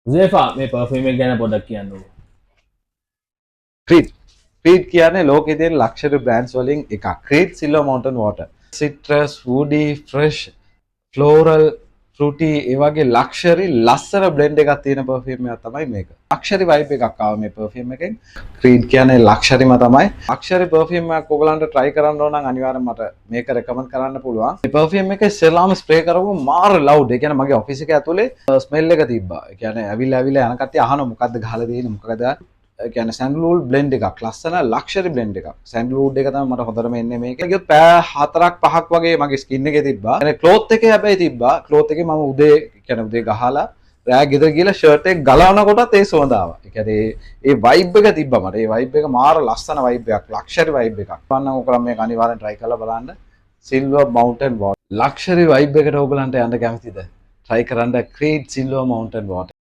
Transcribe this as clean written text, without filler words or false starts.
උසේෆා මේ පර්ෆියුම් එක ගැන පොඩ්ඩක් කියන්නකෝ. ක්‍රීඩ් කියන්නේ ලෝකයේ තියෙන ලක්ෂරි බ්‍රෑන්ඩ්ස් වලින් එකක්. Creed silver mountain water. Citrus, woody, fresh, floral, fruity ඒ වගේ ලක්ෂරි ලස්සන බ්ලෙන්ඩ් එකක් තියෙන පර්ෆියුම් එකක් තමයි මේක. ලක්ෂරි වයිබ් එකක් ආව මේ පර්ෆියුම් එකෙන්. ක්‍රීඩ් කියන්නේ ලක්ෂරිම තමයි. ලක්ෂරි පර්ෆියුම් එකක් ඔයගලන්ට try කරන්න ඕන නම් අනිවාර්යෙන් මට මේක recommend කරන්න පුළුවන්. මේ පර්ෆියුම් එකේ සෙලාම ස්ප්‍රේ කරපුව මාර ලවුඩ්. ඒ කියන්නේ මගේ ඔෆිස් එකේ ඇතුලේ ස්මෙල් එක තිබ්බා. ඒ කියන්නේ ඇවිල්ලා යන කට්ටිය අහනවා මොකද්ද ගහලා තියෙන්නේ මොකද කියන සැන්ඩල්වුඩ් බ්ලෙන්ඩ් එකක් ලස්සන ලක්ෂරි බ්ලෙන්ඩ් එකක්. සැන්ඩල්වුඩ් එක තමයි මට හොඳටම එන්නේ මේක. ඒක පෑ 4ක් 5ක් වගේ මගේ ස්කින් එකේ තිබ්බා. يعني ක්ලොත් එකේ හැබැයි තිබ්බා. ක්ලොත් එකේ මම උදේ ගහලා රෑ ගෙදර ගිහලා ෂර්ට් එක ගලවන කොටත් ඒ සුවඳ ආවා. ඒ කියන්නේ ඒ වයිබ් එක තිබ්බා මට. ඒ වයිබ් එක මාර ලස්සන වයිබ් එකක්. ලක්ෂරි වයිබ් එකක්. මම ඔයගොල්ලන් මේක අනිවාර්යෙන් try කරලා බලන්න. Silver mountain water. Luxury vibe එකට ඔයගලන්ට යන්න කැමතිද? try කරන්න ක්‍රීඩ් සිල්වර් මවුන්ටන් වෝටර්.